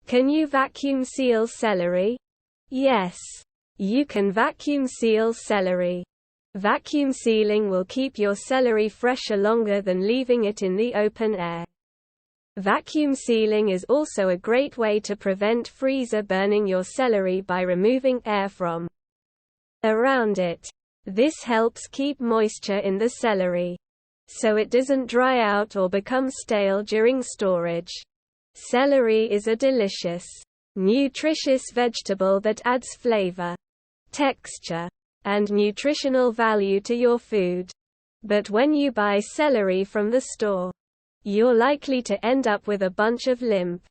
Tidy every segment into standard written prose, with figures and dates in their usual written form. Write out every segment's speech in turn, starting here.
Can you vacuum seal celery? Yes. You can vacuum seal celery. Vacuum sealing will keep your celery fresher longer than leaving it in the open air. Vacuum sealing is also a great way to prevent freezer burning your celery by removing air from around it. This helps keep moisture in the celery, so it doesn't dry out or become stale during storage. Celery is a delicious, nutritious vegetable that adds flavor, texture, and nutritional value to your food. But when you buy celery from the store, you're likely to end up with a bunch of limp,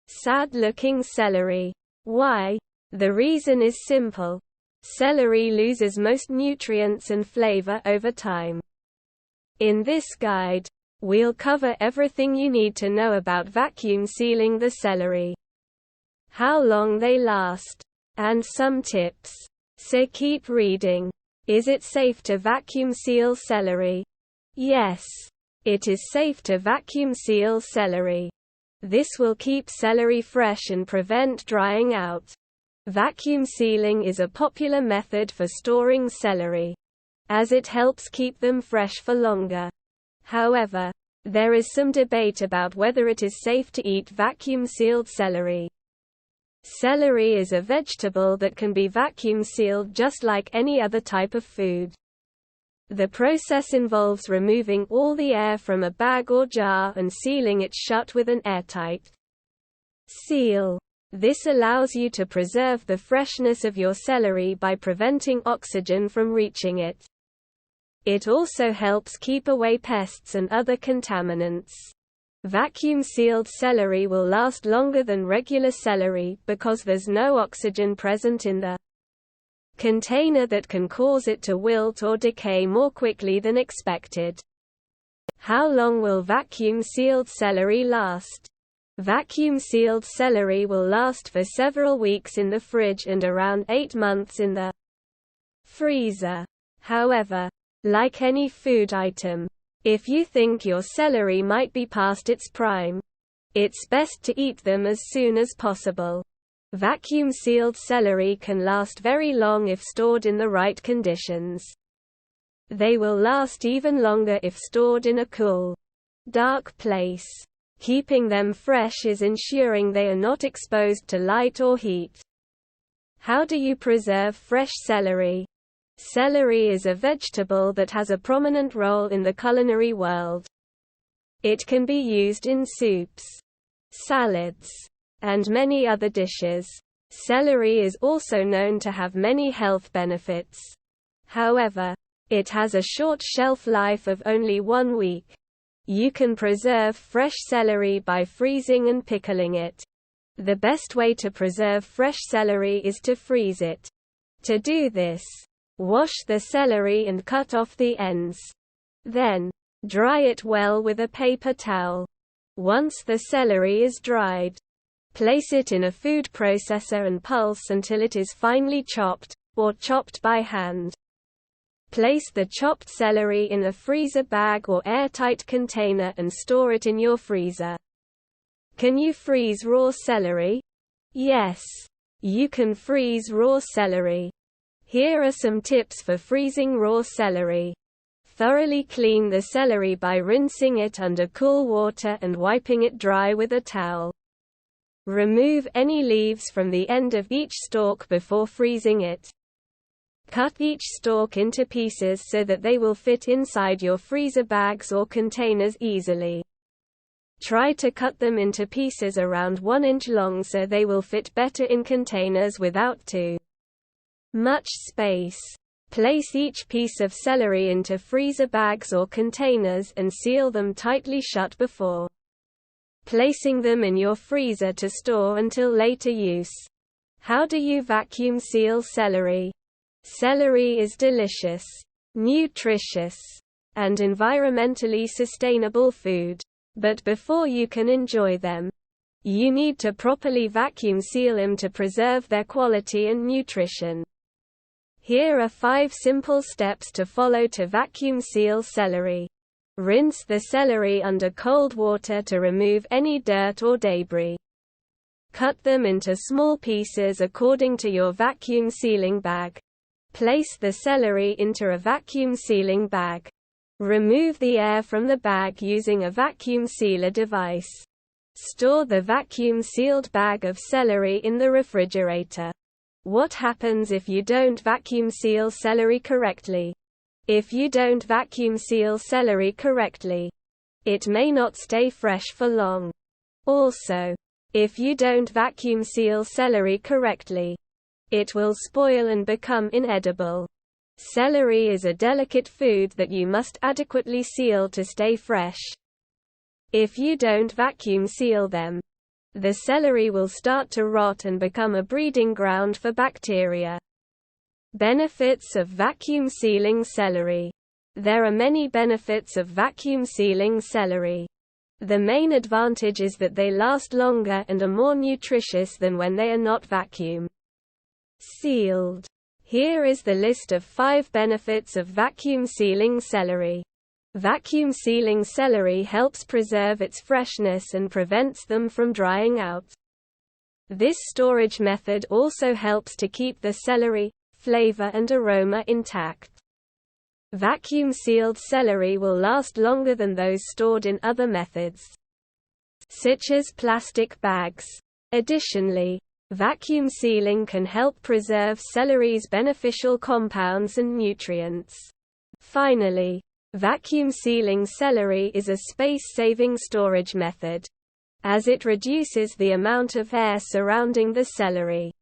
sad-looking celery. Why? The reason is simple. Celery loses most nutrients and flavor over time. In this guide, we'll cover everything you need to know about vacuum sealing the celery, how long they last, and some tips. So keep reading. Is it safe to vacuum seal celery? Yes. It is safe to vacuum seal celery. This will keep celery fresh and prevent drying out. Vacuum sealing is a popular method for storing celery, as it helps keep them fresh for longer. However, there is some debate about whether it is safe to eat vacuum-sealed celery. Celery is a vegetable that can be vacuum-sealed just like any other type of food. The process involves removing all the air from a bag or jar and sealing it shut with an airtight seal. This allows you to preserve the freshness of your celery by preventing oxygen from reaching it. It also helps keep away pests and other contaminants. Vacuum-sealed celery will last longer than regular celery because there's no oxygen present in the container that can cause it to wilt or decay more quickly than expected. How long will vacuum-sealed celery last? Vacuum-sealed celery will last for several weeks in the fridge and around 8 months in the freezer. However, like any food item, if you think your celery might be past its prime, it's best to eat them as soon as possible. Vacuum-sealed celery can last very long if stored in the right conditions. They will last even longer if stored in a cool, dark place. Keeping them fresh is ensuring they are not exposed to light or heat. How do you preserve fresh celery? Celery is a vegetable that has a prominent role in the culinary world. It can be used in soups, salads, and many other dishes. Celery is also known to have many health benefits. However, it has a short shelf life of only 1 week. You can preserve fresh celery by freezing and pickling it. The best way to preserve fresh celery is to freeze it. To do this, wash the celery and cut off the ends. Then, dry it well with a paper towel. Once the celery is dried, place it in a food processor and pulse until it is finely chopped, or chopped by hand. Place the chopped celery in a freezer bag or airtight container and store it in your freezer. Can you freeze raw celery? Yes, you can freeze raw celery. Here are some tips for freezing raw celery. Thoroughly clean the celery by rinsing it under cool water and wiping it dry with a towel. Remove any leaves from the end of each stalk before freezing it. Cut each stalk into pieces so that they will fit inside your freezer bags or containers easily. Try to cut them into pieces around 1 inch long so they will fit better in containers without too much space. Place each piece of celery into freezer bags or containers and seal them tightly shut before placing them in your freezer to store until later use. How do you vacuum seal celery? Celery is delicious, nutritious, and environmentally sustainable food. But before you can enjoy them, you need to properly vacuum seal them to preserve their quality and nutrition. Here are 5 simple steps to follow to vacuum seal celery. Rinse the celery under cold water to remove any dirt or debris. Cut them into small pieces according to your vacuum sealing bag. Place the celery into a vacuum sealing bag. Remove the air from the bag using a vacuum sealer device. Store the vacuum-sealed bag of celery in the refrigerator. What happens if you don't vacuum seal celery correctly? If you don't vacuum seal celery correctly, it may not stay fresh for long. Also, if you don't vacuum seal celery correctly, it will spoil and become inedible. Celery is a delicate food that you must adequately seal to stay fresh. If you don't vacuum seal them, the celery will start to rot and become a breeding ground for bacteria. Benefits of vacuum sealing celery. There are many benefits of vacuum sealing celery. The main advantage is that they last longer and are more nutritious than when they are not vacuum sealed. Here is the list of 5 benefits of vacuum sealing celery. Vacuum sealing celery helps preserve its freshness and prevents them from drying out. This storage method also helps to keep the celery flavor and aroma intact. Vacuum sealed celery will last longer than those stored in other methods, such as plastic bags. Additionally, vacuum sealing can help preserve celery's beneficial compounds and nutrients. Finally, vacuum sealing celery is a space-saving storage method, as it reduces the amount of air surrounding the celery.